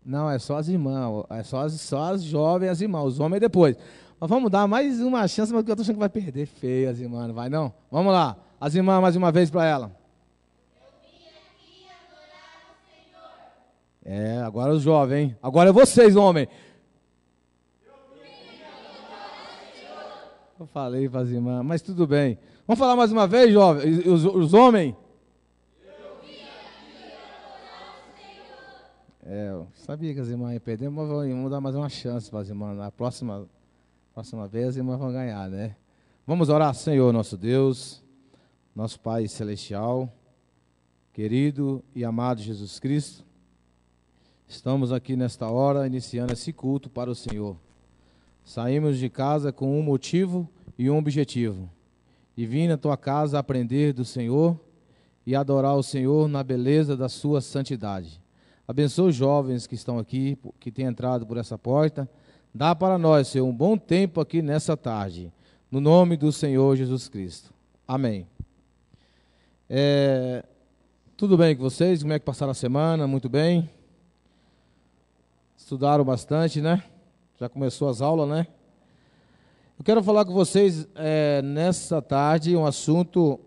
Não, é só as irmãs, é só as jovens, as irmãs, os homens depois. Mas vamos dar mais uma chance, mas eu estou achando que vai perder feio as irmãs, não vai não? Vamos lá, as irmãs mais uma vez para ela. Eu vim aqui adorar o Senhor. É, agora os jovens, hein? Agora é vocês, homem. Eu vim aqui adorar o Senhor. Eu falei para as irmãs, mas tudo bem. Vamos falar mais uma vez, jovens, os homens? Eu sabia que as irmãs iam perder, mas vamos dar mais uma chance para as irmãs. Na próxima vez as irmãs vão ganhar, né? Vamos orar, Senhor, nosso Deus, nosso Pai Celestial, querido e amado Jesus Cristo. Estamos aqui nesta hora, iniciando esse culto para o Senhor. Saímos de casa com um motivo e um objetivo. E vim na tua casa aprender do Senhor e adorar o Senhor na beleza da sua santidade. Abençoa os jovens que estão aqui, que têm entrado por essa porta. Dá para nós, Senhor, um bom tempo aqui nessa tarde. No nome do Senhor Jesus Cristo. Amém. Tudo bem com vocês? Como é que passaram a semana? Muito bem? Estudaram bastante, né? Já começou as aulas, né? Eu quero falar com vocês nessa tarde um assunto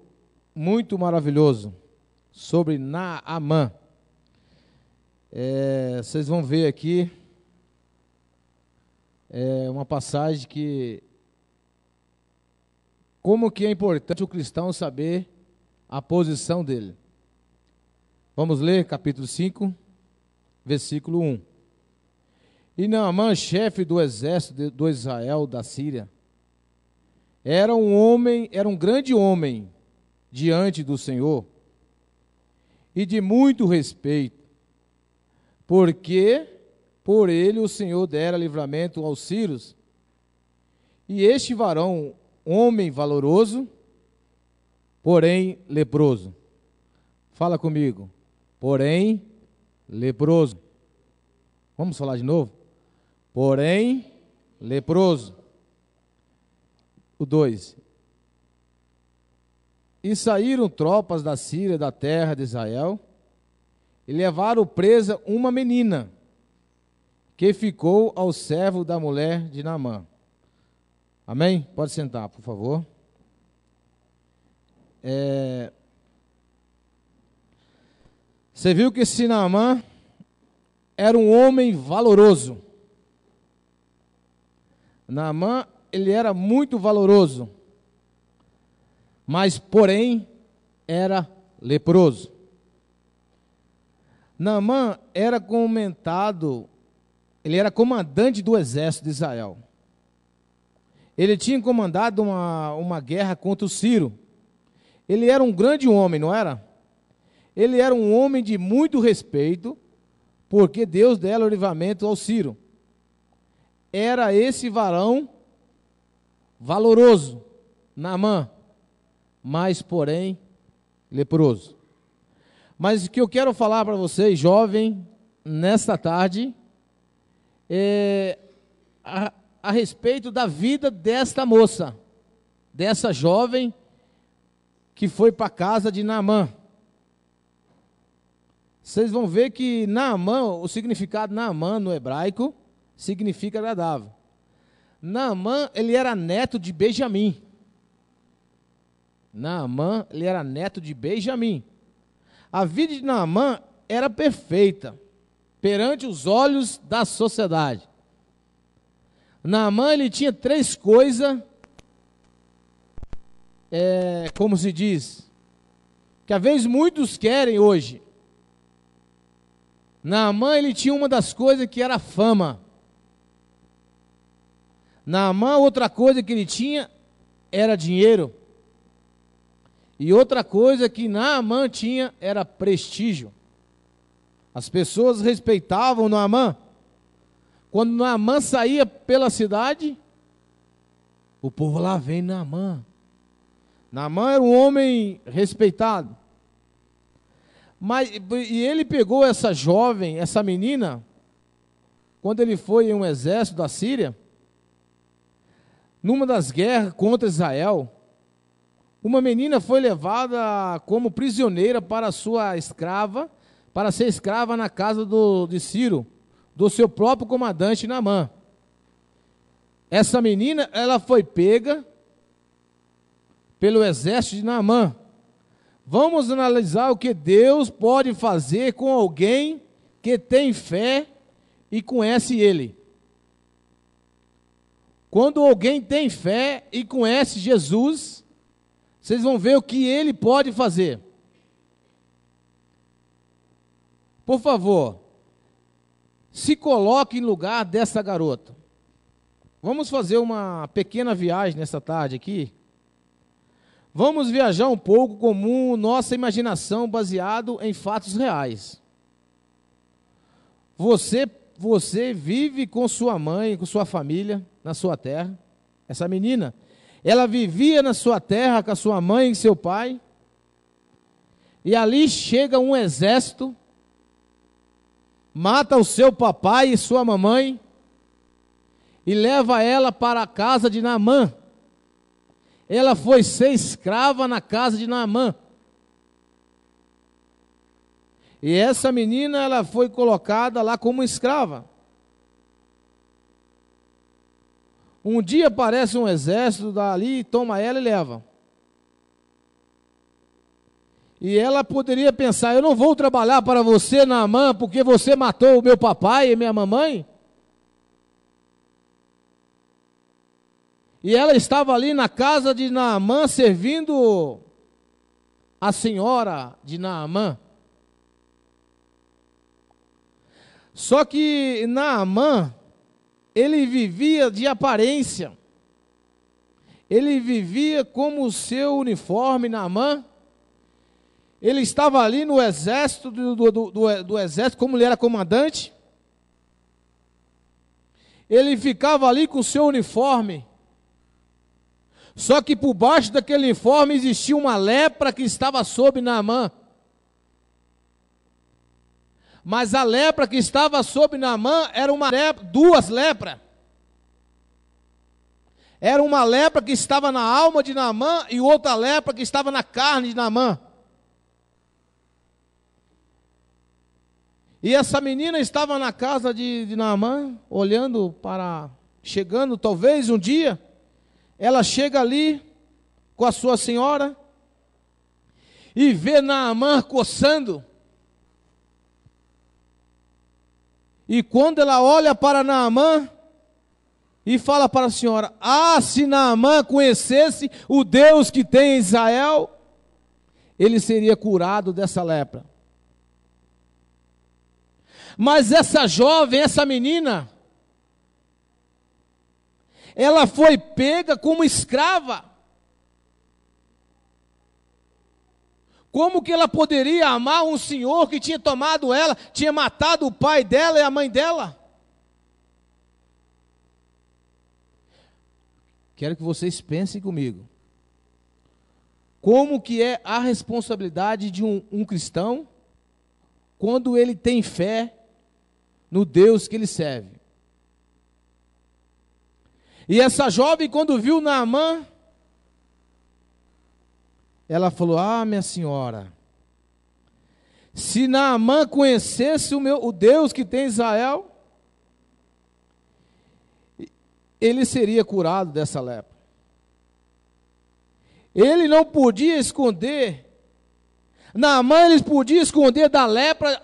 muito maravilhoso sobre Naamã. Vocês vão ver aqui uma passagem que como que é importante o cristão saber a posição dele. Vamos ler capítulo 5, versículo 1. E Naamã, chefe do exército do Israel da Síria, era um grande homem diante do Senhor e de muito respeito, porque por ele o Senhor dera livramento aos sírios. E este varão, homem valoroso, porém leproso. Fala comigo. Porém leproso. Vamos falar de novo? Porém leproso. O 2. E saíram tropas da Síria, da terra de Israel, e levaram presa uma menina, que ficou ao servo da mulher de Naamã. Amém? Pode sentar, por favor. Você viu que esse Naamã era um homem valoroso. Naamã, ele era muito valoroso, mas, porém, era leproso. Naamã era ele era comandante do exército de Israel. Ele tinha comandado uma guerra contra o Ciro. Ele era um grande homem, não era? Ele era um homem de muito respeito, porque Deus dera o livramento ao Ciro. Era esse varão valoroso, Naamã, mas, porém, leproso. Mas o que eu quero falar para vocês, jovem, nesta tarde, a respeito da vida desta moça, dessa jovem que foi para a casa de Naamã. Vocês vão ver que Naamã, o significado Naamã no hebraico, significa agradável. Naamã, ele era neto de Benjamim. Naamã, ele era neto de Benjamim. A vida de Naamã era perfeita perante os olhos da sociedade. Naamã, ele tinha 3 coisas, como se diz, que às vezes muitos querem hoje. Naamã, ele tinha uma das coisas que era fama. Naamã, outra coisa que ele tinha era dinheiro. E outra coisa que Naamã tinha era prestígio. As pessoas respeitavam Naamã. Quando Naamã saía pela cidade, o povo lá vem Naamã. Naamã era um homem respeitado. E ele pegou essa jovem, essa menina, quando ele foi em um exército da Síria, numa das guerras contra Israel. Uma menina foi levada como prisioneira para sua escrava, para ser escrava na casa de Ciro, do seu próprio comandante Naamã. Essa menina, ela foi pega pelo exército de Naamã. Vamos analisar o que Deus pode fazer com alguém que tem fé e conhece Ele. Quando alguém tem fé e conhece Jesus, vocês vão ver o que Ele pode fazer. Por favor, se coloque no lugar dessa garota. Vamos fazer uma pequena viagem nessa tarde aqui. Vamos viajar um pouco comum, nossa imaginação baseado em fatos reais. Você vive com sua mãe, com sua família, na sua terra. Essa menina, ela vivia na sua terra com a sua mãe e seu pai. E ali chega um exército, mata o seu papai e sua mamãe e leva ela para a casa de Naamã. Ela foi ser escrava na casa de Naamã. E essa menina, ela foi colocada lá como escrava. Um dia aparece um exército dali, toma ela e leva. E ela poderia pensar, eu não vou trabalhar para você, Naamã, porque você matou o meu papai e minha mamãe. E ela estava ali na casa de Naamã, servindo a senhora de Naamã. Só que Naamã, ele vivia de aparência. Ele vivia como o seu uniforme, Naamã. Ele estava ali no exército, do exército, como ele era comandante. Ele ficava ali com o seu uniforme. Só que por baixo daquele uniforme existia uma lepra que estava sobre Naamã. Mas a lepra que estava sobre Naamã era uma lepra, duas lepras. Era uma lepra que estava na alma de Naamã e outra lepra que estava na carne de Naamã. E essa menina estava na casa de Naamã, olhando para, chegando talvez um dia, ela chega ali com a sua senhora e vê Naamã coçando. E quando ela olha para Naamã e fala para a senhora, se Naamã conhecesse o Deus que tem em Israel, ele seria curado dessa lepra. Mas essa jovem, essa menina, ela foi pega como escrava. Como que ela poderia amar um senhor que tinha tomado ela, tinha matado o pai dela e a mãe dela? Quero que vocês pensem comigo. Como que é a responsabilidade de um cristão quando ele tem fé no Deus que ele serve? E essa jovem, quando viu Naamã, ela falou, minha senhora, se Naamã conhecesse o Deus que tem em Israel, ele seria curado dessa lepra. Ele não podia esconder, Naamã ele podia esconder da lepra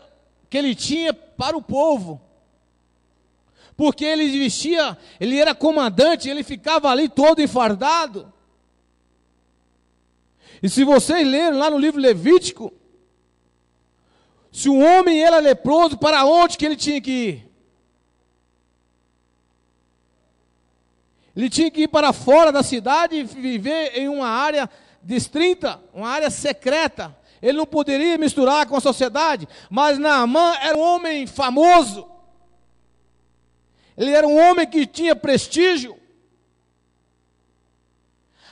que ele tinha para o povo. Porque ele vestia, ele era comandante, ele ficava ali todo enfardado. E se vocês lerem lá no livro Levítico, se um homem era leproso, para onde que ele tinha que ir? Ele tinha que ir para fora da cidade e viver em uma área distrita, uma área secreta. Ele não poderia misturar com a sociedade, mas Naamã era um homem famoso. Ele era um homem que tinha prestígio.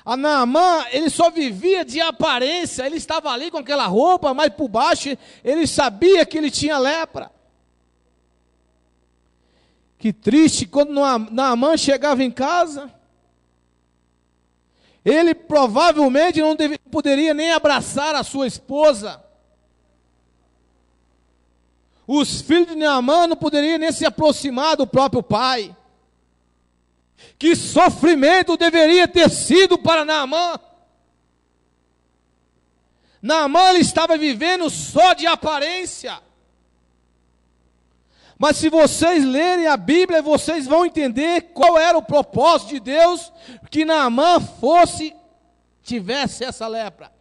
A Naamã, ele só vivia de aparência, ele estava ali com aquela roupa, mas por baixo ele sabia que ele tinha lepra. Que triste, quando Naamã chegava em casa, ele provavelmente não poderia nem abraçar a sua esposa. Os filhos de Naamã não poderiam nem se aproximar do próprio pai. Que sofrimento deveria ter sido para Naamã. Naamã ele estava vivendo só de aparência. Mas se vocês lerem a Bíblia, vocês vão entender qual era o propósito de Deus, que Naamã tivesse essa lepra.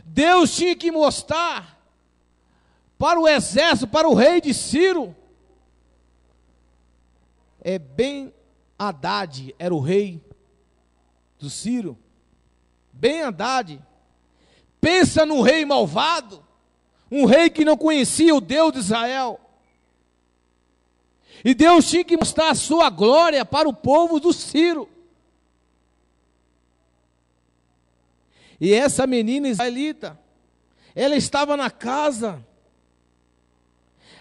Deus tinha que mostrar para o exército, para o rei de Ciro. Ben-Hadad era o rei do Ciro. Ben-Hadad. Pensa num rei malvado. Um rei que não conhecia o Deus de Israel. E Deus tinha que mostrar a sua glória para o povo do Ciro. E essa menina israelita, ela estava na casa.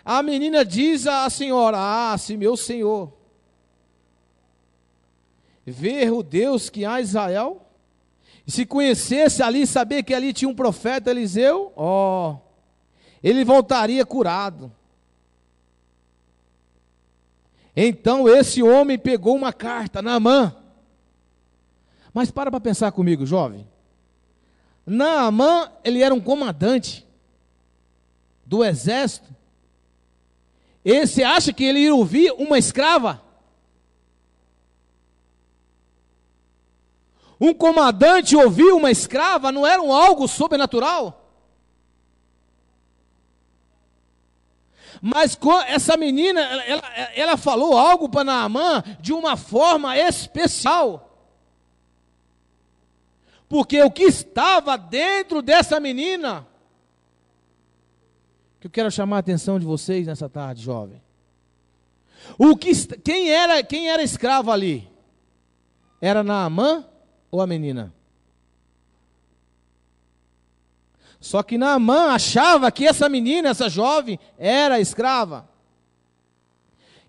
A menina diz à senhora: se meu senhor ver o Deus que há em Israel, e se conhecesse ali, saber que ali tinha um profeta Eliseu, ele voltaria curado. Então esse homem pegou uma carta, Naamã. Mas para pensar comigo, jovem. Naamã, ele era um comandante do exército. Você acha que ele ia ouvir uma escrava? Um comandante ouvir uma escrava não era algo sobrenatural? Mas essa menina, ela falou algo para Naamã de uma forma especial. Porque o que estava dentro dessa menina, que eu quero chamar a atenção de vocês nessa tarde, jovem. Quem era escravo ali? Era Naamã ou a menina? Só que Naamã achava que essa menina, essa jovem, era escrava.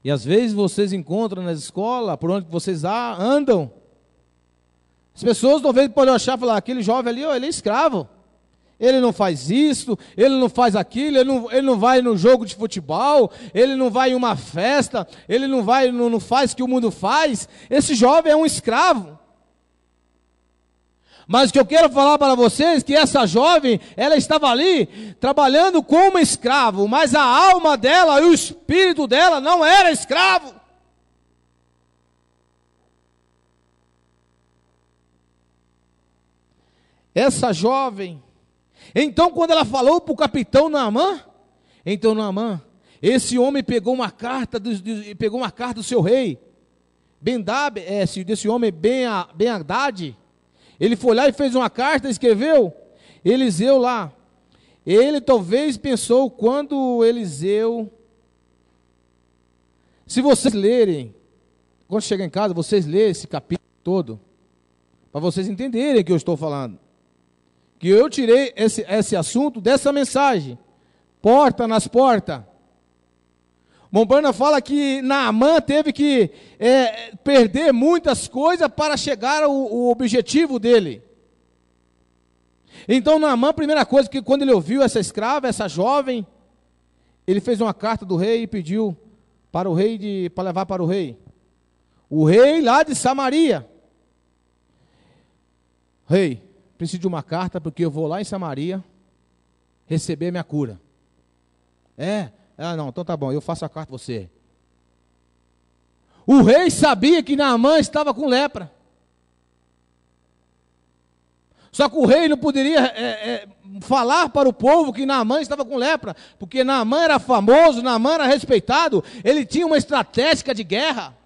E às vezes vocês encontram na escola, por onde vocês andam, as pessoas não podem achar e falar: aquele jovem ali, ele é escravo. Ele não faz isso, ele não faz aquilo, ele não vai no jogo de futebol, ele não vai em uma festa, ele não faz o que o mundo faz. Esse jovem é um escravo. Mas o que eu quero falar para vocês é que essa jovem, ela estava ali trabalhando como escravo, mas a alma dela e o espírito dela não era escravo. Essa jovem, então quando ela falou para o capitão Naamã, então Naamã, esse homem pegou uma carta do seu rei, desse homem Ben-Hadad, ele foi lá e fez uma carta, escreveu, Eliseu lá, ele talvez pensou quando Eliseu, se vocês lerem, quando chegar em casa, vocês lerem esse capítulo todo, para vocês entenderem o que eu estou falando. Que eu tirei esse assunto dessa mensagem. Porta nas portas. Mombrana fala que Naamã teve que perder muitas coisas para chegar ao objetivo dele. Então Naamã, a primeira coisa, que quando ele ouviu essa escrava, essa jovem, ele fez uma carta do rei e pediu para o rei para levar para o rei. O rei lá de Samaria. Rei, preciso de uma carta porque eu vou lá em Samaria receber minha cura. Não, então tá bom, eu faço a carta para você. O rei sabia que Naamã estava com lepra. Só que o rei não poderia falar para o povo que Naamã estava com lepra, porque Naamã era famoso, Naamã era respeitado, ele tinha uma estratégia de guerra.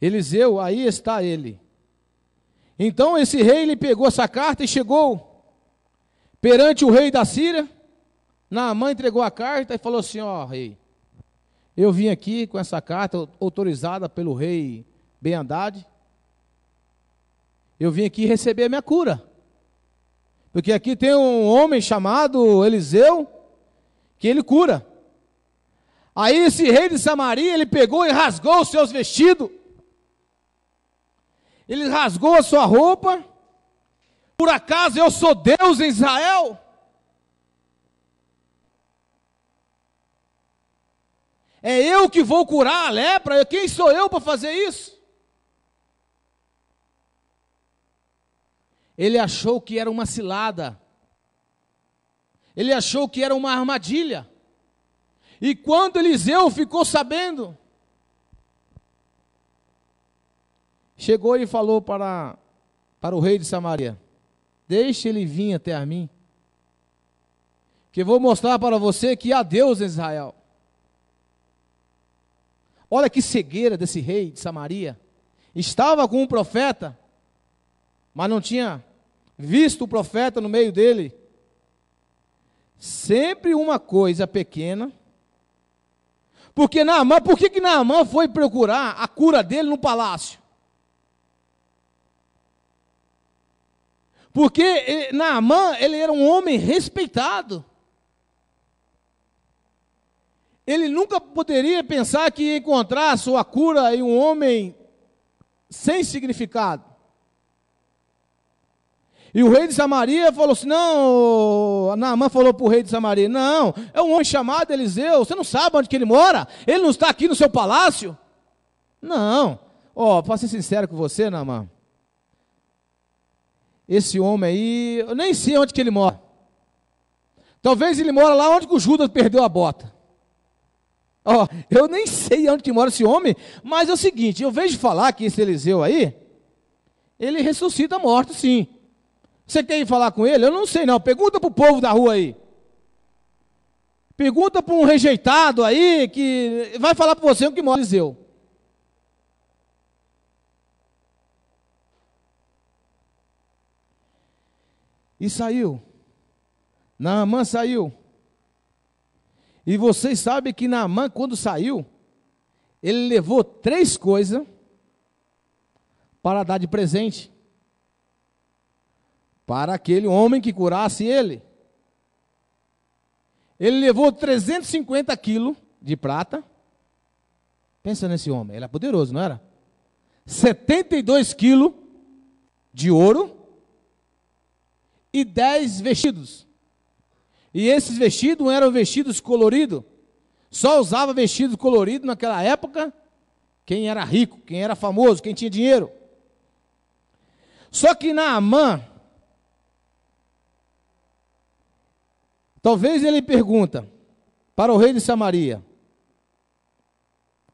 Eliseu, aí está ele. Então esse rei, ele pegou essa carta e chegou perante o rei da Síria. Naamã entregou a carta e falou assim: rei, eu vim aqui com essa carta autorizada pelo rei Ben-Hadad. Eu vim aqui receber a minha cura. Porque aqui tem um homem chamado Eliseu, que ele cura. Aí esse rei de Samaria, ele pegou e rasgou os seus vestidos. Ele rasgou a sua roupa. Por acaso eu sou Deus em Israel? É eu que vou curar a lepra? Quem sou eu para fazer isso? Ele achou que era uma cilada. Ele achou que era uma armadilha. E quando Eliseu ficou sabendo, chegou e falou para o rei de Samaria: deixe ele vir até a mim, que eu vou mostrar para você que há Deus em Israel. Olha que cegueira desse rei de Samaria. Estava com um profeta, mas não tinha visto o profeta no meio dele. Sempre uma coisa pequena. Porque Naamã, por que Naamã foi procurar a cura dele no palácio? Porque Naamã, ele era um homem respeitado. Ele nunca poderia pensar que ia encontrar a sua cura em um homem sem significado. E o rei de Samaria falou assim, não, Naamã falou para o rei de Samaria, não, é um homem chamado Eliseu, você não sabe onde que ele mora? Ele não está aqui no seu palácio? Não, para ser sincero com você, Naamã, esse homem aí, eu nem sei onde que ele mora. Talvez ele mora lá onde que o Judas perdeu a bota. Eu nem sei onde que mora esse homem, mas é o seguinte, eu vejo falar que esse Eliseu aí, ele ressuscita morto, sim. Você quer ir falar com ele? Eu não sei não, pergunta para o povo da rua aí. Pergunta para um rejeitado aí, que vai falar para você o que mora Eliseu. E saiu. Naamã saiu. E vocês sabem que Naamã, quando saiu, ele levou 3 coisas para dar de presente para aquele homem que curasse ele. Ele levou 350 quilos de prata. Pensa nesse homem, ele é poderoso, não era? 72 quilos de ouro e 10 vestidos. E esses vestidos não eram vestidos coloridos. Só usava vestido colorido naquela época quem era rico, quem era famoso, quem tinha dinheiro. Só que Naamã, talvez ele pergunta para o rei de Samaria,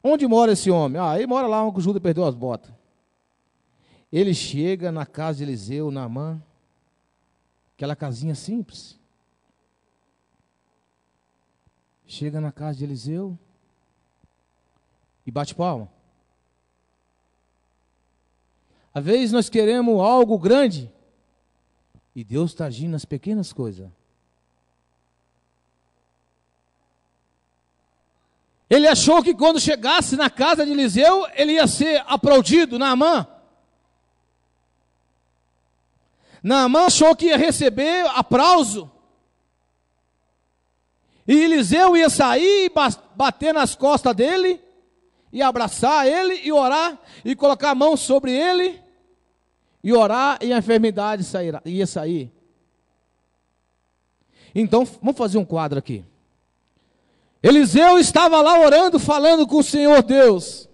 onde mora esse homem? Ele mora lá onde o Judas perdeu as botas. Ele chega na casa de Eliseu, Naamã, aquela casinha simples. Chega na casa de Eliseu e bate palma. Às vezes nós queremos algo grande e Deus está agindo nas pequenas coisas. Ele achou que quando chegasse na casa de Eliseu, ele ia ser aplaudido, Naamã. Naamã achou que ia receber aplauso. E Eliseu ia sair e bater nas costas dele, e abraçar ele, e orar, e colocar a mão sobre ele, e orar, e a enfermidade ia sair. Então, vamos fazer um quadro aqui. Eliseu estava lá orando, falando com o Senhor Deus.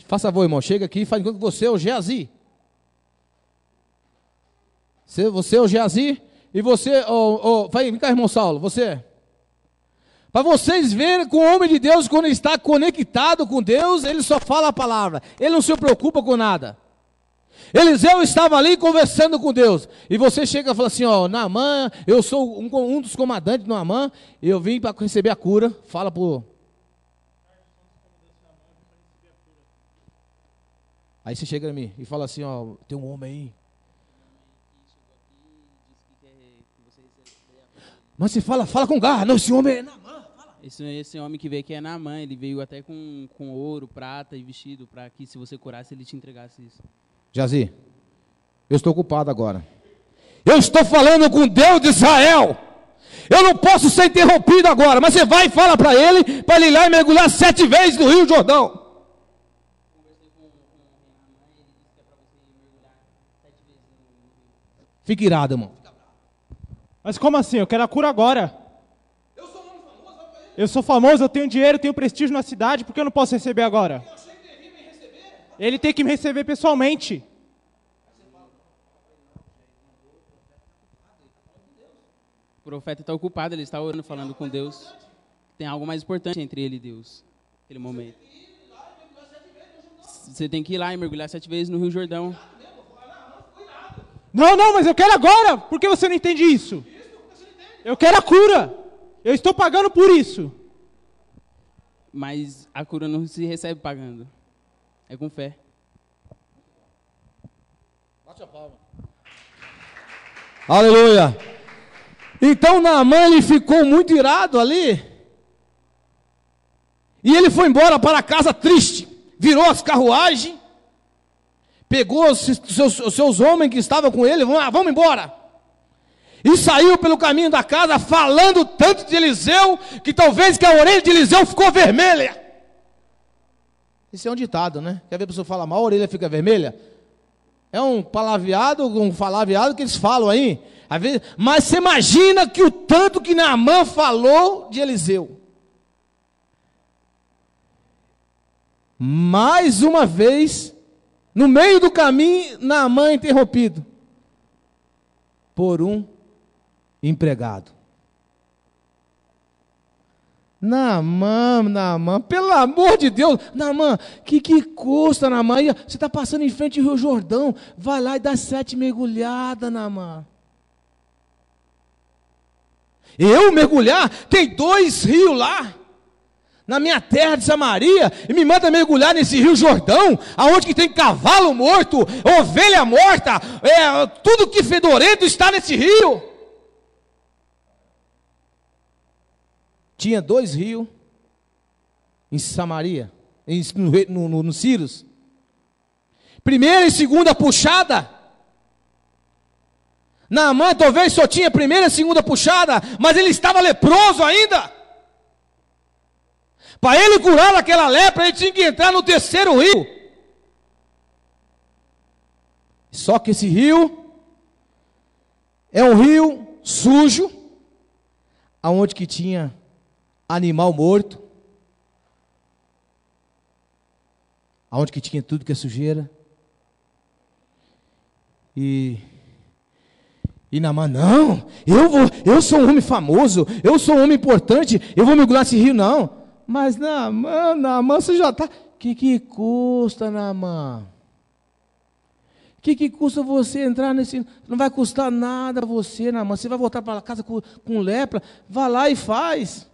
Faça favor, irmão, chega aqui e faz enquanto você é o Geazi. Você é o Geazi. E você, vem cá, irmão Saulo, você. Para vocês verem que o homem de Deus, quando ele está conectado com Deus, ele só fala a palavra. Ele não se preocupa com nada. Eliseu estava ali conversando com Deus. E você chega e fala assim, Naamã, eu sou um dos comandantes do Naamã, eu vim para receber a cura. Fala por... Aí você chega a mim e fala assim, tem um homem aí. Mas você fala com garra, não, esse homem é Naamã. Esse homem que veio aqui é Naamã, ele veio até com ouro, prata e vestido, para que se você curasse, ele te entregasse isso. Jazi, eu estou ocupado agora. Eu estou falando com Deus de Israel. Eu não posso ser interrompido agora, mas você vai e fala para ele ir lá e mergulhar 7 vezes no Rio Jordão. Fica irado, irmão. Mas como assim? Eu quero a cura agora. Eu sou famoso, eu tenho dinheiro, tenho prestígio na cidade, por que eu não posso receber agora? Ele tem que me receber pessoalmente. O profeta está ocupado, ele está orando, falando com Deus. Tem algo mais importante entre ele e Deus, naquele momento. Você tem que ir lá e mergulhar 7 vezes no Rio Jordão. Não, mas eu quero agora. Por que você não entende isso? Eu quero a cura. Eu estou pagando por isso. Mas a cura não se recebe pagando. É com fé. Bate a palma. Aleluia. Então Naamã, ele ficou muito irado ali. E ele foi embora para casa triste. Virou as carruagens. Pegou os seus homens que estavam com ele. Vamos embora. E saiu pelo caminho da casa falando tanto de Eliseu, que talvez que a orelha de Eliseu ficou vermelha. Isso é um ditado, né? Quer ver a pessoa falar mal, a orelha fica vermelha? É um palavreado, um falaviado que eles falam aí. Às vezes, mas você imagina que o tanto que Naamã falou de Eliseu. Mais uma vez, no meio do caminho, Naamã é interrompido por um empregado. Naamã, pelo amor de Deus, Naamã, que custa, Naamã? Você está passando em frente ao Rio Jordão, vai lá e dá 7 mergulhadas, Naamã. Eu mergulhar? Tem 2 rios lá, na minha terra de Samaria, e me manda mergulhar nesse Rio Jordão, aonde que tem cavalo morto, ovelha morta, tudo que fedorento está nesse rio. Tinha 2 rios em Samaria, no Círios. Primeira e segunda puxada. Naamã talvez só tinha primeira e segunda puxada, mas ele estava leproso ainda. Para ele curar aquela lepra, ele tinha que entrar no 3º rio. Só que esse rio é um rio sujo, aonde que tinha animal morto, aonde que tinha tudo que é sujeira. E Naamã, não, eu sou um homem famoso, eu sou um homem importante, eu vou mergulhar nesse rio, não. Mas Naamã, você já está, que custa, Naamã? Que custa você entrar nesse, não vai custar nada a você, Naamã, você vai voltar para casa com lepra, vá lá e faz.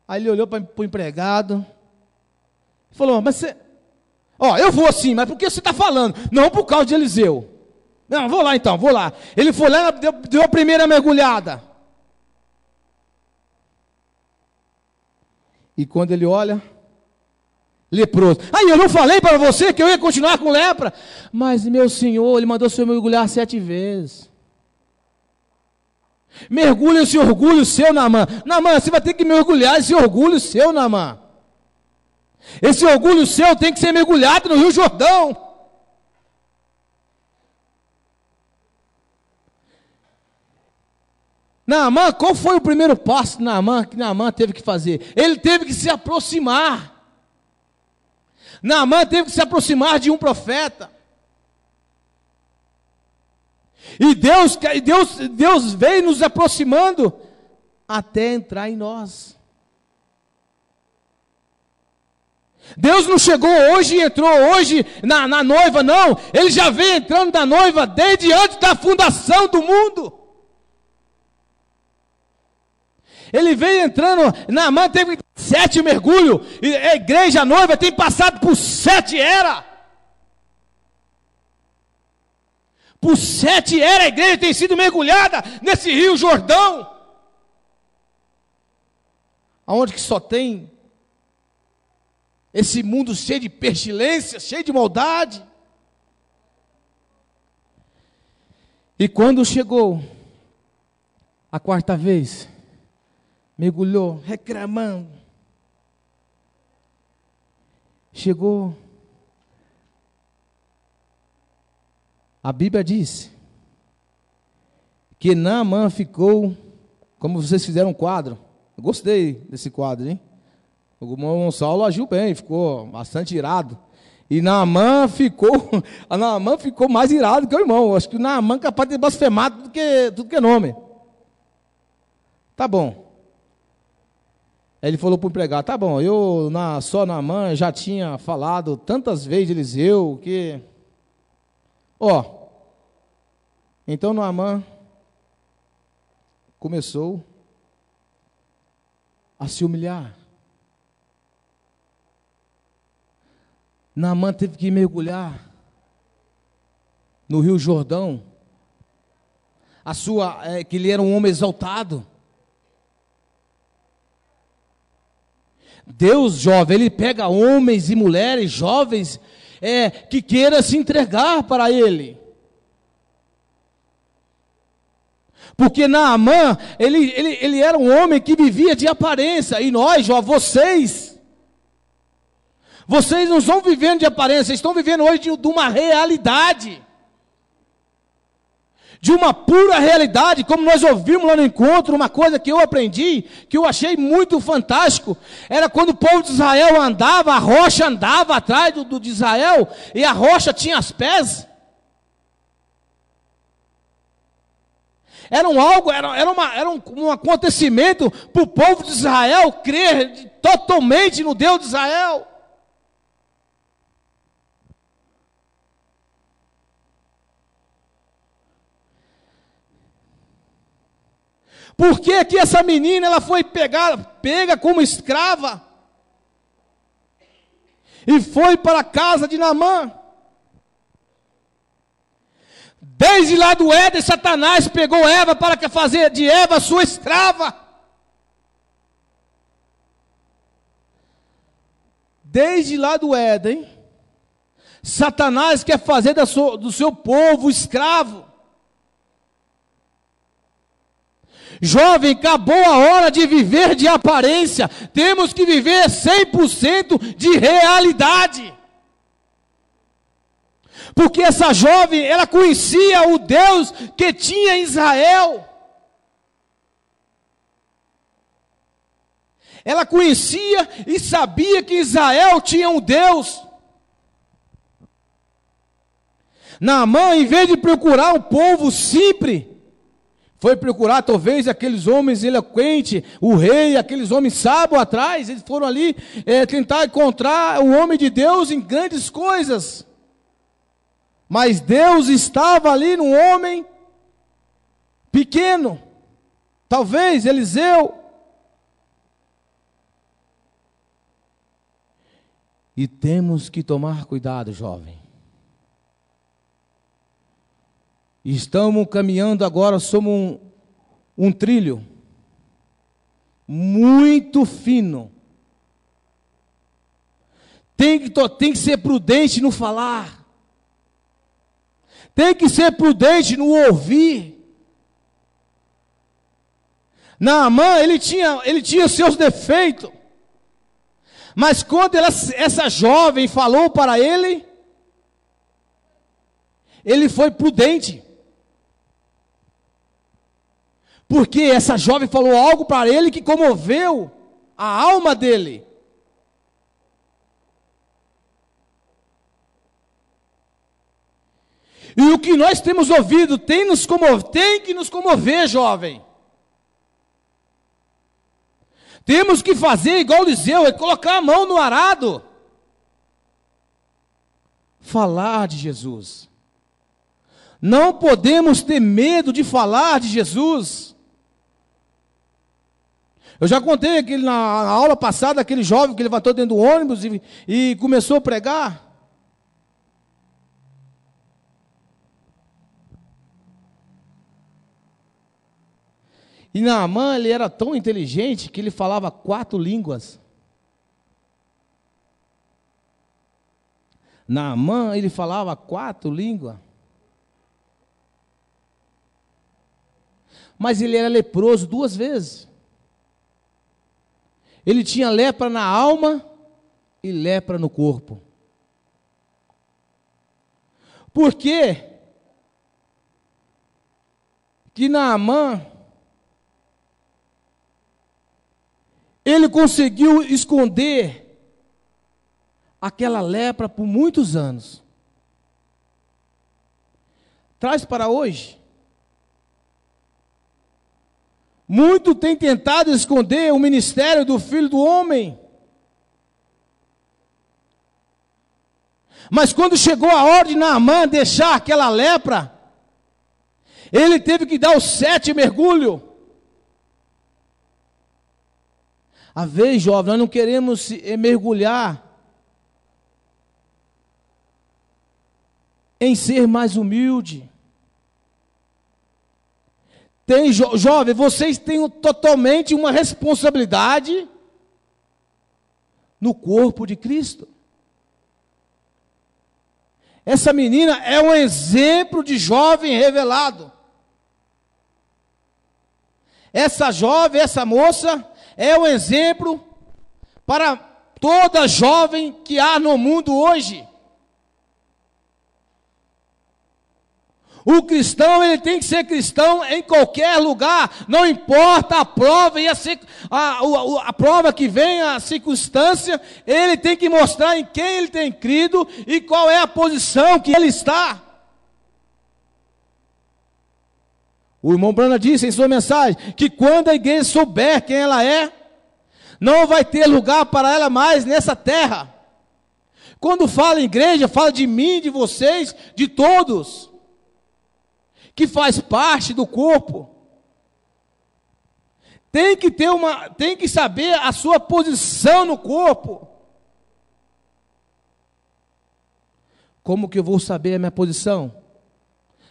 Aí ele olhou para o empregado e falou, mas você... eu vou sim, mas por que você está falando? Não por causa de Eliseu. Não, vou lá então, vou lá. Ele foi lá, deu a primeira mergulhada. E quando ele olha, leproso. Eu não falei para você que eu ia continuar com lepra? Mas meu Senhor, ele mandou o Senhor mergulhar 7 vezes. Mergulhe esse orgulho seu, Naamã. Naamã, você vai ter que mergulhar esse orgulho seu, Naamã. Esse orgulho seu tem que ser mergulhado no Rio Jordão. Naamã, qual foi o primeiro passo que Naamã teve que fazer? Ele teve que se aproximar. Naamã teve que se aproximar de um profeta. E Deus veio nos aproximando até entrar em nós. Deus não chegou hoje e entrou hoje na noiva, não. Ele já veio entrando na noiva desde antes da fundação do mundo. Ele veio entrando, Naamã teve 7 mergulhos, e a igreja, a noiva, tem passado por 7 eras. Por 7 eras a igreja tem sido mergulhada nesse Rio Jordão. Aonde que só tem esse mundo cheio de pestilência, cheio de maldade. E quando chegou a 4ª vez, mergulhou, reclamando. Chegou. A Bíblia diz que Naamã ficou, como vocês fizeram um quadro. Eu gostei desse quadro, hein? O irmão Saulo agiu bem, ficou bastante irado. E Naamã ficou mais irado que o irmão. Acho que o Naamã é capaz de blasfemar tudo que é nome. Tá bom. Aí ele falou para o empregado, tá bom, só Naamã já tinha falado tantas vezes de Eliseu que... Então Naamã começou a se humilhar. Naamã teve que mergulhar no Rio Jordão. Que ele era um homem exaltado. Deus, jovem, Ele pega homens e mulheres jovens que queiram se entregar para Ele. Porque Naamã, ele era um homem que vivia de aparência. E nós, vocês não estão vivendo de aparência, vocês estão vivendo hoje de uma realidade. De uma pura realidade, como nós ouvimos lá no encontro, uma coisa que eu aprendi, que eu achei muito fantástico, era quando o povo de Israel andava, a rocha andava atrás de Israel, e a rocha tinha os pés. Era um acontecimento para o povo de Israel crer totalmente no Deus de Israel. Por que que essa menina ela foi pega como escrava e foi para a casa de Naamã? Desde lá do Éden, Satanás pegou Eva para fazer de Eva sua escrava. Desde lá do Éden, Satanás quer fazer do seu povo escravo. Jovem, acabou a hora de viver de aparência. Temos que viver 100% de realidade. Porque essa jovem, ela conhecia o Deus que tinha em Israel. Ela conhecia e sabia que Israel tinha um Deus. Naamã, em vez de procurar um povo simples, foi procurar talvez aqueles homens eloquentes, o rei, aqueles homens sábios atrás. Eles foram ali tentar encontrar o homem de Deus em grandes coisas. Mas Deus estava ali num homem pequeno. Talvez Eliseu. E temos que tomar cuidado, jovem. Estamos caminhando agora, somos um trilho muito fino. Tem que ser prudente no falar. Tem que ser prudente no ouvir. Naamã, ele tinha seus defeitos. Mas quando essa jovem falou para ele foi prudente. Porque essa jovem falou algo para ele que comoveu a alma dele. E o que nós temos ouvido tem que nos comover, jovem. Temos que fazer igual Eliseu, é colocar a mão no arado. Falar de Jesus. Não podemos ter medo de falar de Jesus. Eu já contei na aula passada, aquele jovem que levantou dentro do ônibus e começou a pregar. E Naamã, ele era tão inteligente que ele falava 4 línguas. Naamã, ele falava 4 línguas. Mas ele era leproso 2 vezes. Ele tinha lepra na alma e lepra no corpo. Por quê? que Naamã, ele conseguiu esconder aquela lepra por muitos anos. Traz para hoje. Muito tem tentado esconder o ministério do Filho do Homem. Mas quando chegou a hora de Naamã deixar aquela lepra, ele teve que dar os 7 mergulhos. Às vezes, jovem, nós não queremos mergulhar em ser mais humilde. Tem, jovem, vocês têm totalmente uma responsabilidade no corpo de Cristo. Essa menina é um exemplo de jovem revelado. Essa jovem, essa moça, é um exemplo para toda jovem que há no mundo hoje. O cristão, ele tem que ser cristão em qualquer lugar, não importa a prova e a prova que vem, a circunstância, ele tem que mostrar em quem ele tem crido e qual é a posição que ele está. O irmão Brana disse em sua mensagem que quando a igreja souber quem ela é, não vai ter lugar para ela mais nessa terra. Quando fala em igreja, fala de mim, de vocês, de todos, que faz parte do corpo. Tem que saber a sua posição no corpo. Como que eu vou saber a minha posição?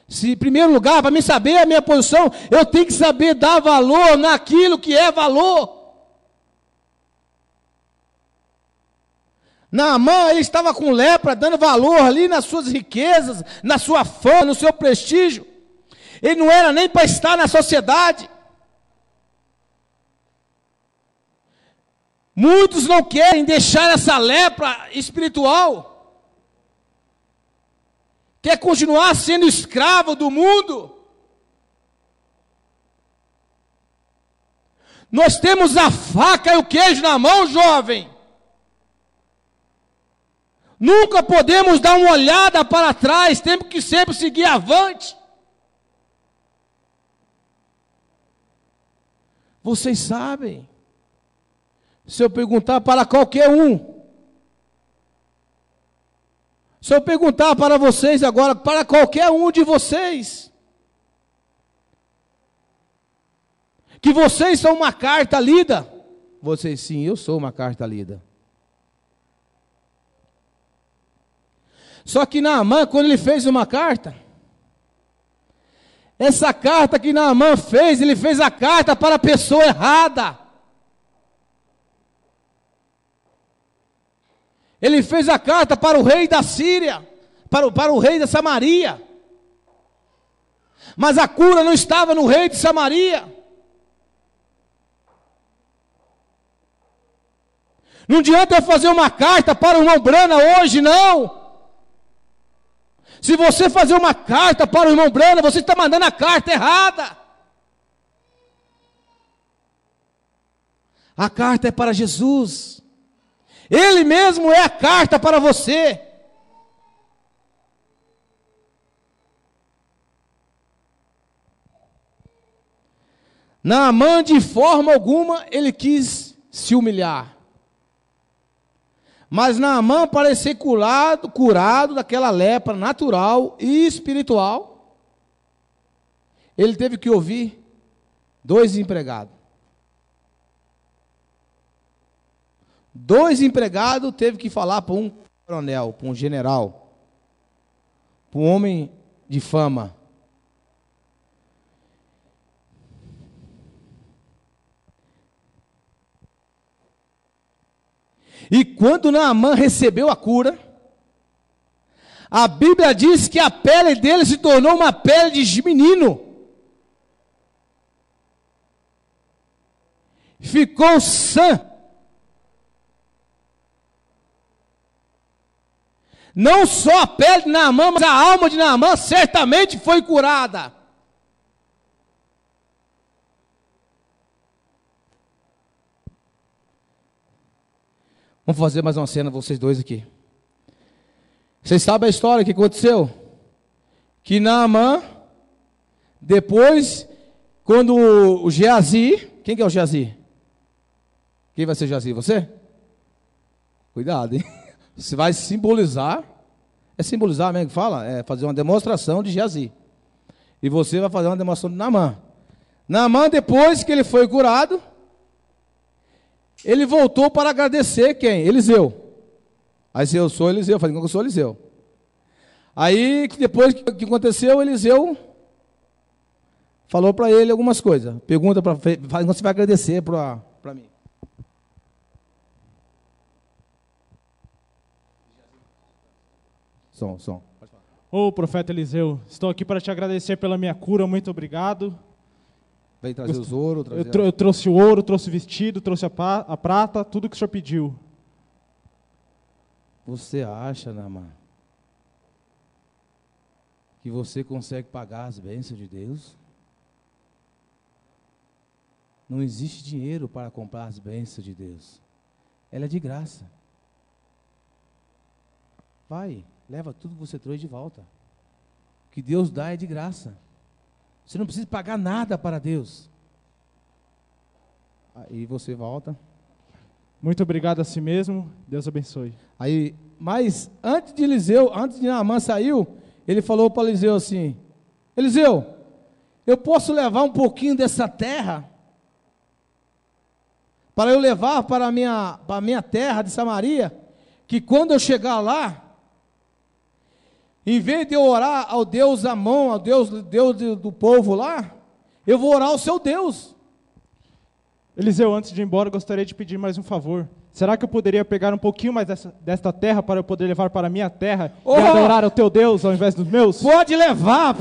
Se, em primeiro lugar, para mim saber a minha posição, eu tenho que saber dar valor naquilo que é valor. Naamã, ele estava com lepra, dando valor ali nas suas riquezas, na sua fama, no seu prestígio. Ele não era nem para estar na sociedade. Muitos não querem deixar essa lepra espiritual. Quer continuar sendo escravo do mundo. Nós temos a faca e o queijo na mão, jovem. Nunca podemos dar uma olhada para trás, temos que sempre seguir avante. Vocês sabem, se eu perguntar para qualquer um, se eu perguntar para vocês agora, para qualquer um de vocês, que vocês são uma carta lida, vocês sim, eu sou uma carta lida. Só que Naamã, quando ele fez uma carta, essa carta que Naamã fez, ele fez a carta para a pessoa errada. Ele fez a carta para o rei da Síria, para o rei da Samaria. Mas a cura não estava no rei de Samaria. Não adianta eu fazer uma carta para o irmão Brana hoje, não. Se você fazer uma carta para o irmão Brana, você está mandando a carta errada. A carta é para Jesus. Ele mesmo é a carta para você. Naamã, de forma alguma, ele quis se humilhar. Mas Naamã, para ser curado daquela lepra natural e espiritual, ele teve que ouvir 2 empregados. 2 empregados teve que falar para um coronel, para um general, para um homem de fama. E quando Naamã recebeu a cura, a Bíblia diz que a pele dele se tornou uma pele de menino. Ficou sã. Não só a pele de Naamã, mas a alma de Naamã certamente foi curada. Vamos fazer mais uma cena, vocês dois aqui. Vocês sabem a história que aconteceu? Que Naamã, depois, quando o Geazi, quem que é o Geazi? Quem vai ser Geazi? Você? Cuidado, hein? Você vai simbolizar, é simbolizar mesmo que fala? É fazer uma demonstração de Geazi. E você vai fazer uma demonstração de Naamã. Naamã, depois que ele foi curado, ele voltou para agradecer quem? Eliseu. Aí se eu sou Eliseu, eu falei que eu sou Eliseu. Aí, depois que aconteceu, Eliseu falou para ele algumas coisas. Pergunta para você vai agradecer para mim. Som. Ô, profeta Eliseu, estou aqui para te agradecer pela minha cura, muito obrigado. Veio trazer os ouro. Eu trouxe o ouro, trouxe o vestido, trouxe a prata, tudo que o senhor pediu. Você acha, Naamã, que você consegue pagar as bênçãos de Deus? Não existe dinheiro para comprar as bênçãos de Deus. Ela é de graça. Vai, leva tudo que você trouxe de volta. O que Deus dá é de graça. Você não precisa pagar nada para Deus. Aí você volta. Muito obrigado a si mesmo. Deus abençoe. Aí, mas antes de Naamã saiu, ele falou para Eliseu assim: Eliseu, eu posso levar um pouquinho dessa terra para eu levar para a minha terra de Samaria, que quando eu chegar lá, em vez de eu orar ao Deus Amon, ao Deus do povo lá, eu vou orar ao seu Deus. Eliseu, antes de ir embora, eu gostaria de pedir mais um favor. Será que eu poderia pegar um pouquinho mais desta terra para eu poder levar para a minha terra e adorar ao teu Deus ao invés dos meus? Pode levar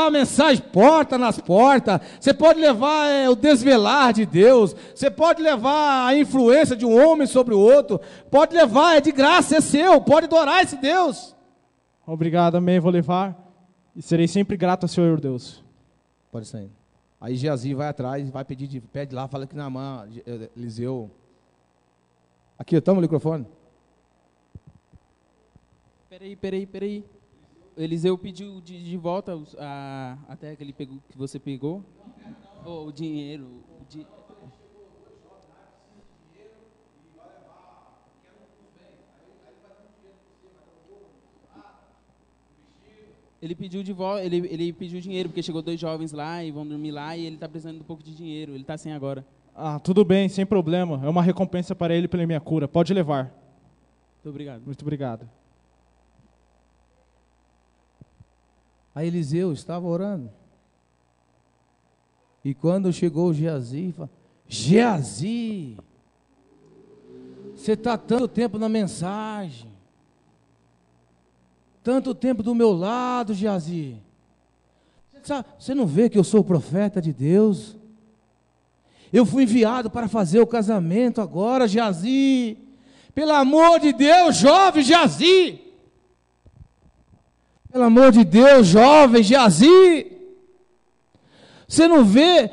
a mensagem porta nas portas. Você pode levar o desvelar de Deus. Você pode levar a influência de um homem sobre o outro. Pode levar, é de graça, é seu. Pode adorar esse Deus. Obrigado, amém, vou levar e serei sempre grato ao Senhor Deus. Pode sair. Aí Geazi vai atrás, vai pede lá, fala que Naamã, Eliseu. Aqui, toma o microfone. Peraí. Eliseu pediu de volta a terra que você pegou. O dinheiro. Ele pediu de volta, ele pediu dinheiro, porque chegou 2 jovens lá e vão dormir lá e ele está precisando de um pouco de dinheiro, ele está sem agora. Ah, tudo bem, sem problema. É uma recompensa para ele pela minha cura. Pode levar. Muito obrigado. Muito obrigado. Aí Eliseu estava orando. E quando chegou Geazi, falou: Geazi, você está tanto tempo na mensagem. Tanto tempo do meu lado, Geazi. Você não vê que eu sou o profeta de Deus? Eu fui enviado para fazer o casamento agora, Geazi. Pelo amor de Deus, jovem Geazi. Pelo amor de Deus, jovem Geazi. Você não vê?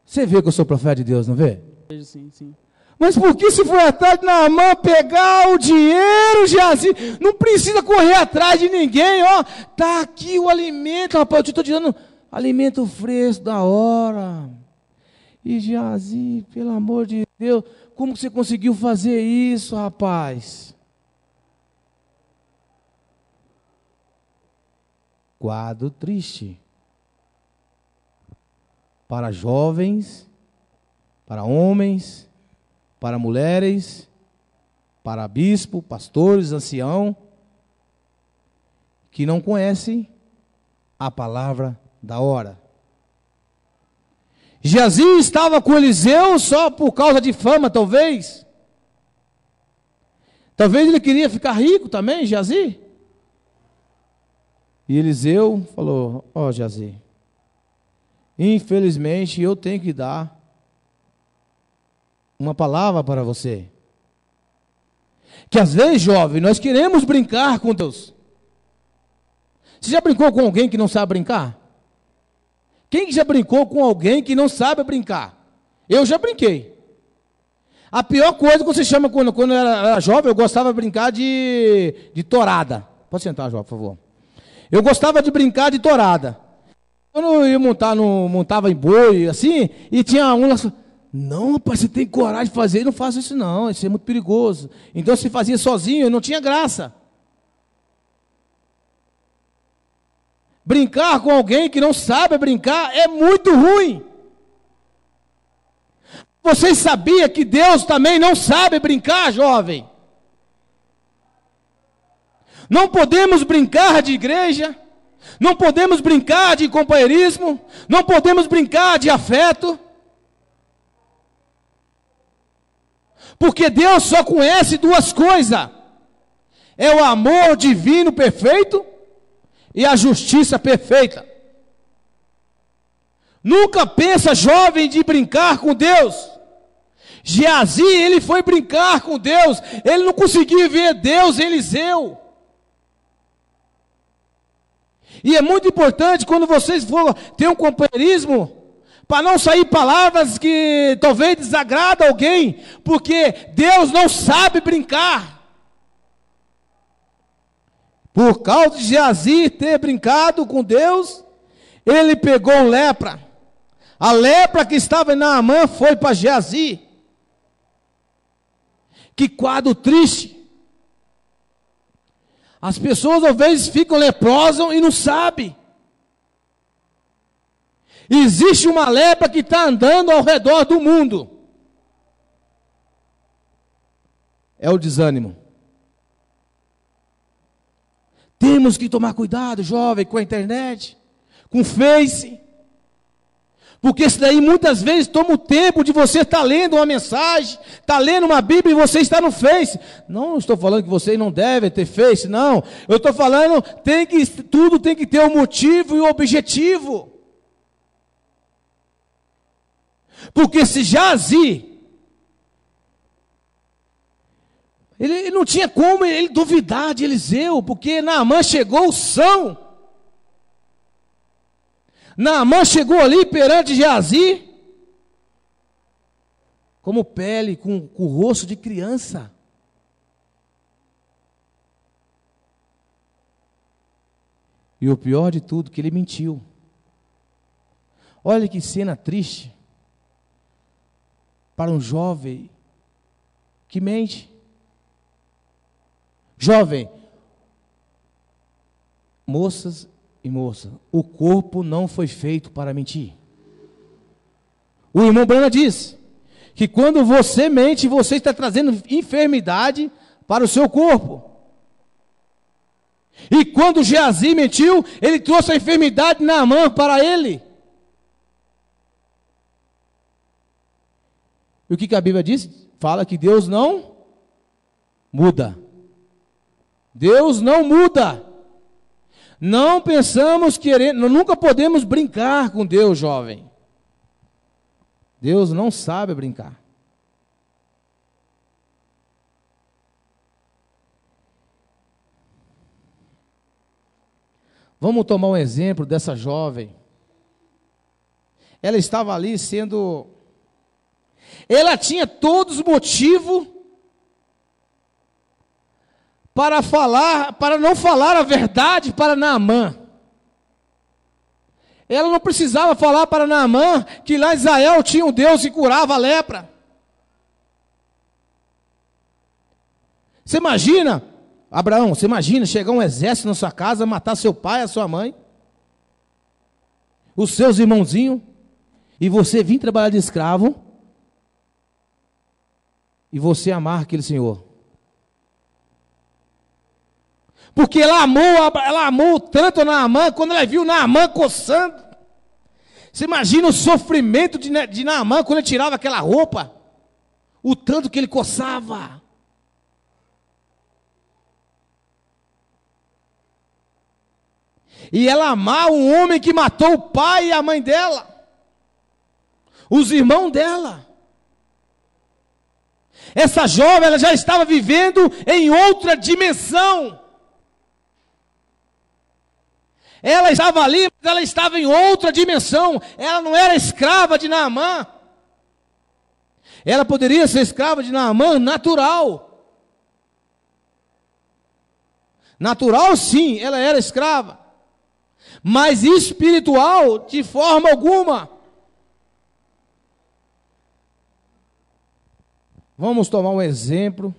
Você vê que eu sou profeta de Deus, não vê? Vejo sim. Mas por que se foi atrás de Naamã pegar o dinheiro, Geazi? Não precisa correr atrás de ninguém, ó. Tá aqui o alimento, rapaz. Eu te estou te dando alimento fresco da hora. E Geazi, pelo amor de Deus, como você conseguiu fazer isso, rapaz? Quadro triste. Para jovens, para homens, para mulheres, para bispo, pastores, ancião, que não conhecem a palavra da hora. Geazi estava com Eliseu só por causa de fama, talvez. Talvez ele queria ficar rico também, Geazi. E Eliseu falou: ó, Geazi, infelizmente eu tenho que dar uma palavra para você. Que às vezes, jovem, nós queremos brincar com Deus. Você já brincou com alguém que não sabe brincar? Quem já brincou com alguém que não sabe brincar? Eu já brinquei. A pior coisa que você chama quando eu era jovem, eu gostava de brincar de tourada. Pode sentar, João, por favor. Eu gostava de brincar de tourada. Quando eu ia montava em boi, assim, e tinha um lá, não, rapaz, você tem coragem de fazer, não faça isso não, isso é muito perigoso. Então se fazia sozinho, não tinha graça. Brincar com alguém que não sabe brincar é muito ruim. Vocês sabiam que Deus também não sabe brincar, jovem? Não podemos brincar de igreja, não podemos brincar de companheirismo, não podemos brincar de afeto. Porque Deus só conhece duas coisas: é o amor divino perfeito e a justiça perfeita. Nunca pensa, jovem, de brincar com Deus. Geazi, ele foi brincar com Deus, ele não conseguia ver Deus em Eliseu. E é muito importante quando vocês for ter um companheirismo, para não sair palavras que talvez desagradam alguém, porque Deus não sabe brincar. Por causa de Geazi ter brincado com Deus, ele pegou lepra. A lepra que estava em Naamã foi para Geazi. Que quadro triste. As pessoas às vezes ficam leprosas e não sabem. Existe uma lepra que está andando ao redor do mundo. É o desânimo. Temos que tomar cuidado, jovem, com a internet, com o Face. Porque isso daí muitas vezes toma o tempo de você estar lendo uma mensagem, estar lendo uma Bíblia e você está no Face. Não estou falando que você não deve ter Face, não. Eu estou falando, tudo tem que ter um motivo e um objetivo. Porque se Geazi, ele não tinha como ele duvidar de Eliseu, porque Naamã chegou são. Naamã chegou ali perante Geazi, como pele, com o rosto de criança. E o pior de tudo, que ele mentiu. Olha que cena triste para um jovem que mente. Jovem, moças e moça, o corpo não foi feito para mentir. O irmão Brana diz que quando você mente, você está trazendo enfermidade para o seu corpo. E quando Geazi mentiu, ele trouxe a enfermidade na mão para ele. E o que a Bíblia diz? Fala que Deus não muda. Deus não muda. Não pensamos querer, nunca podemos brincar com Deus, jovem. Deus não sabe brincar. Vamos tomar um exemplo dessa jovem. Ela estava ali sendo... Ela tinha todos os motivos para não falar a verdade para Naamã. Ela não precisava falar para Naamã que lá em Israel tinha um Deus que curava a lepra. Você imagina, Abraão, você imagina chegar um exército na sua casa, matar seu pai, a sua mãe, os seus irmãozinhos, e você vir trabalhar de escravo, e você amar aquele senhor. Porque ela amou tanto Naamã, quando ela viu Naamã coçando. Você imagina o sofrimento de Naamã quando ele tirava aquela roupa, o tanto que ele coçava. E ela amar um homem que matou o pai e a mãe dela, os irmãos dela. Essa jovem, ela já estava vivendo em outra dimensão. Ela estava ali, mas ela estava em outra dimensão. Ela não era escrava de Naamã. Ela poderia ser escrava de Naamã natural. Natural, sim, ela era escrava. Mas espiritual, de forma alguma. Vamos tomar um exemplo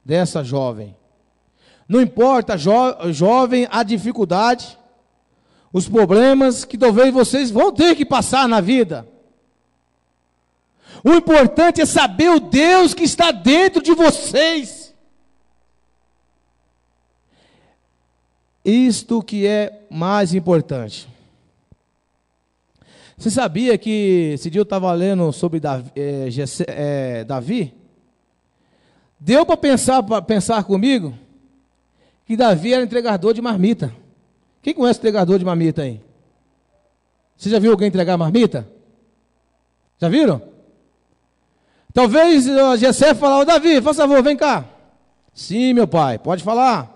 dessa jovem. Não importa, jovem, a dificuldade, os problemas que talvez vocês vão ter que passar na vida. O importante é saber o Deus que está dentro de vocês. Isto que é mais importante. Você sabia que esse dia eu estava lendo sobre Davi? Deu para pensar comigo que Davi era entregador de marmita. Quem conhece entregador de marmita aí? Você já viu alguém entregar marmita? Já viram? Talvez Jessé falava: Davi, faz favor, vem cá. Sim, meu pai, pode falar.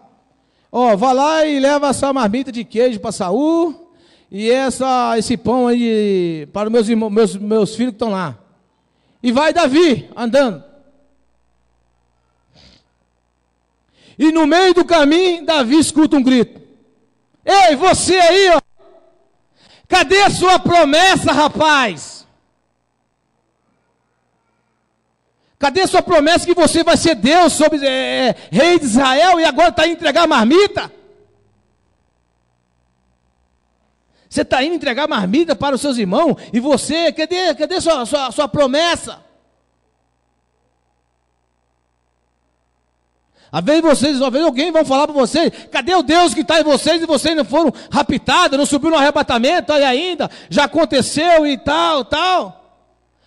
Vá lá e leva essa marmita de queijo para Saul e esse pão aí para os meus filhos que estão lá. E vai Davi andando. E no meio do caminho, Davi escuta um grito. Ei, você aí, ó. Cadê a sua promessa, rapaz? Cadê a sua promessa que você vai ser Deus sobre rei de Israel e agora está indo entregar marmita? Você está indo entregar marmita para os seus irmãos e você, cadê sua promessa? Às vezes alguém vai falar para vocês: cadê o Deus que está em vocês e vocês não foram raptados, não subiram no arrebatamento aí ainda, já aconteceu e tal.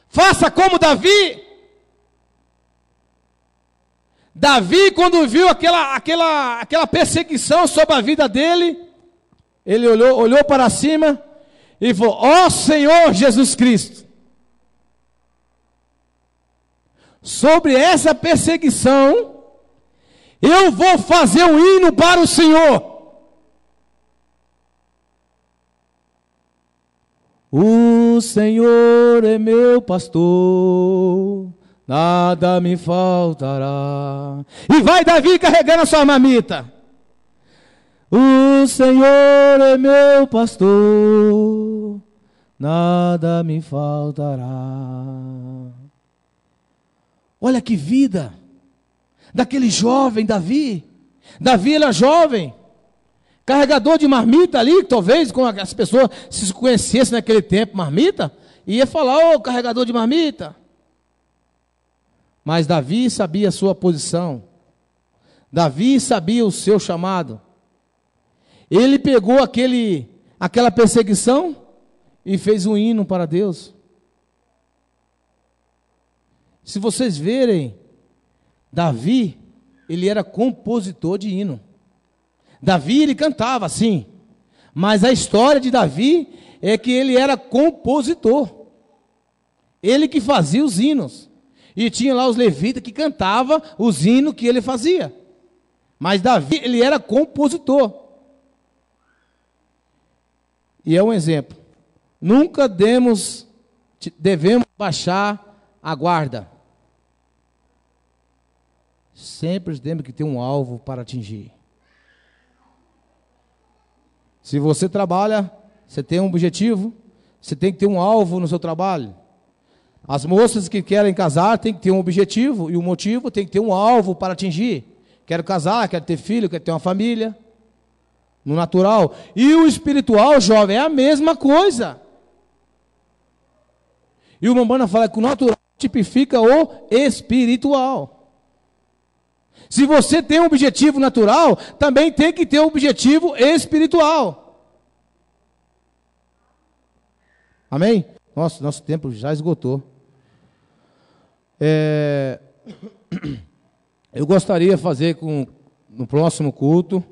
Faça como Davi. Davi, quando viu aquela perseguição sobre a vida dele, ele olhou para cima e falou: ó Senhor Jesus Cristo, sobre essa perseguição, eu vou fazer um hino para o Senhor. O Senhor é meu pastor, nada me faltará. E vai Davi carregando a sua marmita. O Senhor é meu pastor, nada me faltará. Olha que vida daquele jovem Davi. Davi era jovem, carregador de marmita ali, talvez como as pessoas se conhecessem naquele tempo, marmita, ia falar: ô carregador de marmita. Mas Davi sabia a sua posição. Davi sabia o seu chamado. Ele pegou aquela perseguição e fez um hino para Deus. Se vocês verem, Davi, ele era compositor de hino. Davi, ele cantava, sim. Mas a história de Davi é que ele era compositor. Ele que fazia os hinos. E tinha lá os levitas que cantavam os hinos que ele fazia. Mas Davi, ele era compositor. E é um exemplo. Nunca devemos baixar a guarda. Sempre temos que ter um alvo para atingir. Se você trabalha, você tem um objetivo, você tem que ter um alvo no seu trabalho. As moças que querem casar têm que ter um objetivo e um motivo, tem que ter um alvo para atingir. Quero casar, quero ter filho, quero ter uma família. No natural. E o espiritual, jovem, é a mesma coisa. E o Mambana fala que o natural tipifica o espiritual. Se você tem um objetivo natural, também tem que ter um objetivo espiritual. Amém? Nosso tempo já esgotou. Eu gostaria de fazer no próximo culto.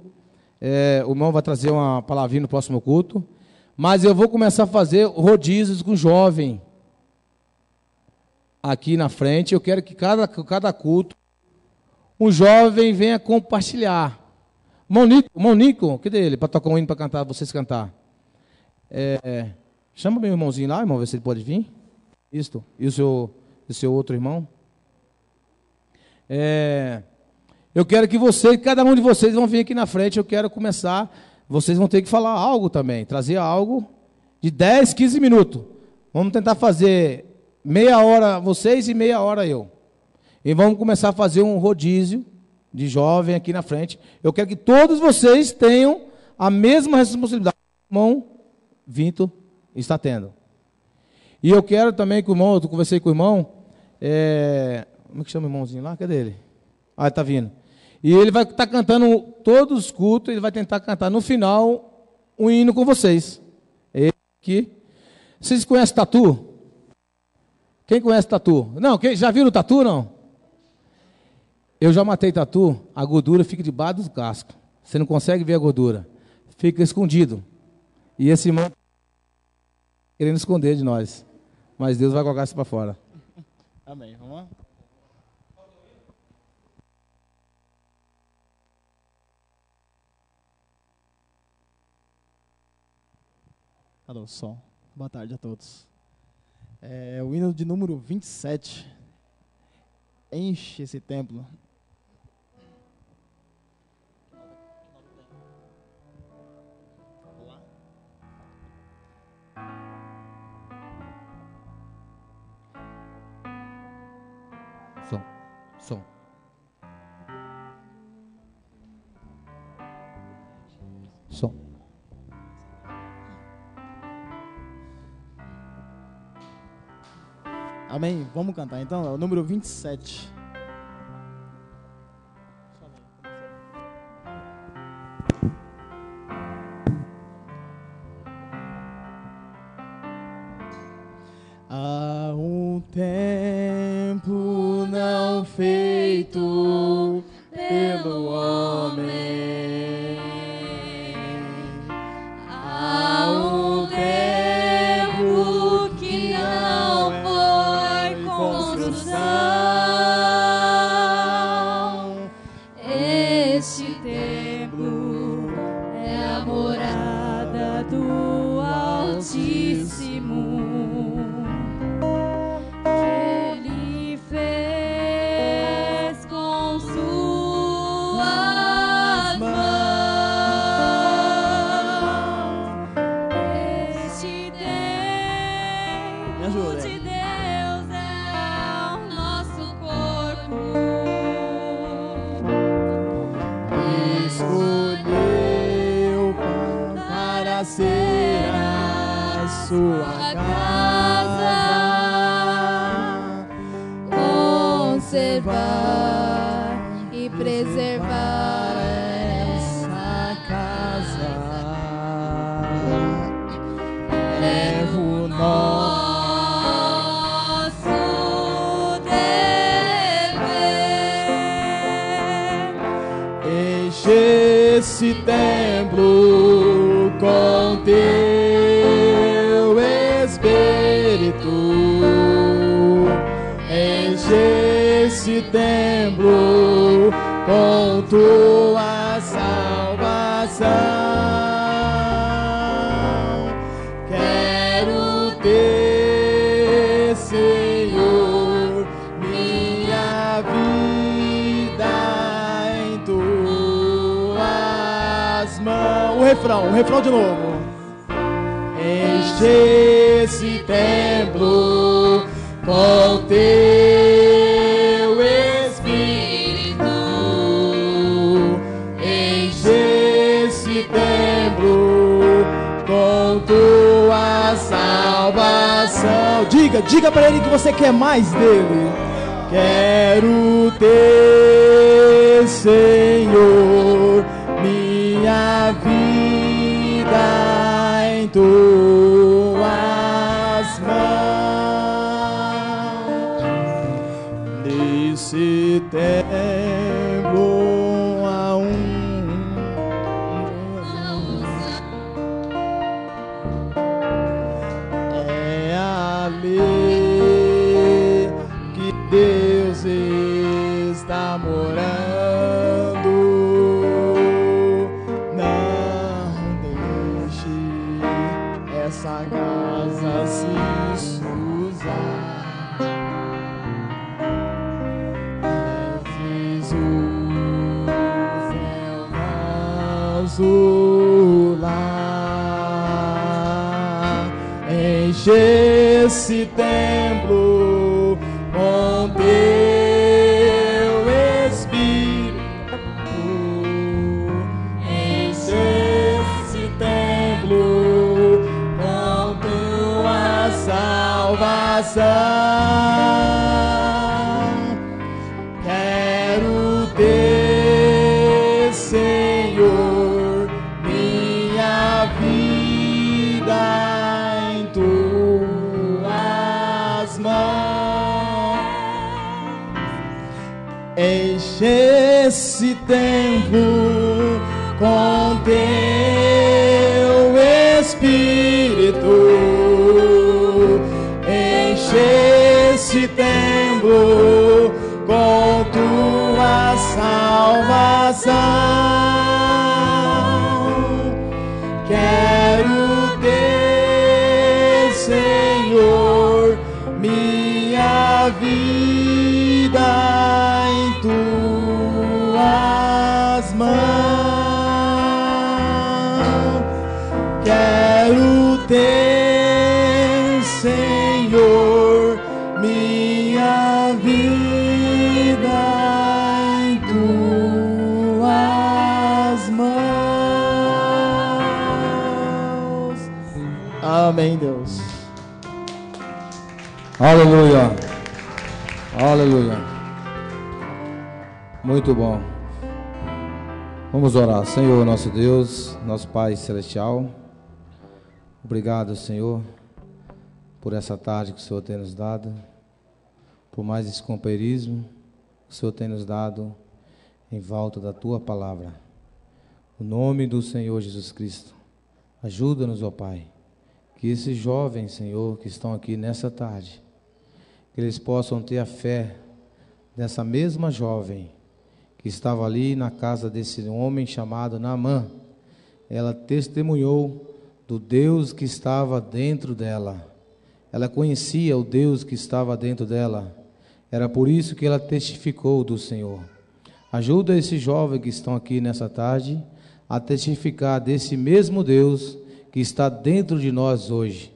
O irmão vai trazer uma palavrinha no próximo culto. Mas eu vou começar a fazer rodízios com jovem. Aqui na frente. Eu quero que cada culto, um jovem venha compartilhar. Monico, cadê ele? Para tocar um hino para cantar, vocês cantar. Chama meu irmãozinho lá, irmão, ver se ele pode vir. Isso. E o seu do seu outro irmão. Eu quero que vocês, cada um de vocês vão vir aqui na frente, eu quero começar, vocês vão ter que falar algo também, trazer algo de 10, 15 minutos. Vamos tentar fazer meia hora vocês e meia hora eu. E vamos começar a fazer um rodízio de jovem aqui na frente. Eu quero que todos vocês tenham a mesma responsabilidade que o irmão Vinto está tendo. E eu quero também que o irmão, eu conversei com o irmão, como é que chama o irmãozinho lá? Cadê ele? Ah, ele está vindo. E ele vai estar cantando todos os cultos, ele vai tentar cantar no final um hino com vocês. Ele aqui. Vocês conhecem tatu? Quem conhece tatu? Não, já viram o tatu, não? Eu já matei tatu, a gordura fica debaixo do casco. Você não consegue ver a gordura. Fica escondido. E esse irmão querendo esconder de nós. Mas Deus vai colocar isso para fora. Amém. Vamos lá? Alô, som. Boa tarde a todos. O hino de número 27. Enche esse templo. Som. Som. Amém? Vamos cantar então? É o número 27. Há um tempo não feito pelo homem. Há um tempo que não foi construção. Este templo é a morada do Altíssimo. Ser a sua casa, conservar e preservar essa casa. É o nosso dever. Enche esse templo com teu Espírito, enche esse templo com tua salvação. Quero ter, Senhor, minha vida em tuas mãos. O refrão de novo. Enche esse templo com teu Espírito. Enche esse templo com tua salvação. Diga para ele que você quer mais dele. Quero ter, Senhor, minha vida em tuas mãos. Nesse templo há é ali que Deus está morando. Não deixe essa casa se usar. nosso lar. Enche esse templo com teu Espírito. Enche esse templo com tua salvação. Quero ter, Senhor, minha vida em tuas mãos. Enche esse templo com teu Espírito. Enche esse templo com tua salvação. Quero ter, Senhor, minha vida em tuas mãos. Quero ter, Senhor, minha vida em tuas mãos. Amém, Deus. Aleluia. Aleluia. Muito bom. Vamos orar. Senhor, nosso Deus, nosso Pai Celestial, obrigado, Senhor, por essa tarde que o Senhor tem nos dado, por mais esse companheirismo que o Senhor tem nos dado em volta da Tua Palavra. No nome do Senhor Jesus Cristo, ajuda-nos, ó Pai, que esses jovens, Senhor, que estão aqui nessa tarde, que eles possam ter a fé dessa mesma jovem que estava ali na casa desse homem chamado Naamã. Ela testemunhou do Deus que estava dentro dela. Ela conhecia o Deus que estava dentro dela. Era por isso que ela testificou do Senhor. Ajuda esses jovens que estão aqui nessa tarde a testificar desse mesmo Deus que está dentro de nós hoje.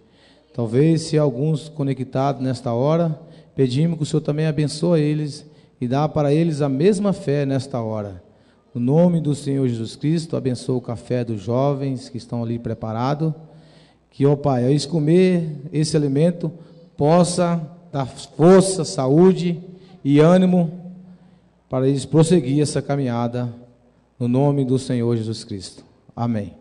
Talvez, se alguns conectados nesta hora, pedimos que o Senhor também abençoe eles e dá para eles a mesma fé nesta hora. No nome do Senhor Jesus Cristo, abençoa o café dos jovens que estão ali preparados. Que, ó Pai, ao eles comer esse alimento, possa dar força, saúde e ânimo para eles prosseguir essa caminhada, no nome do Senhor Jesus Cristo. Amém.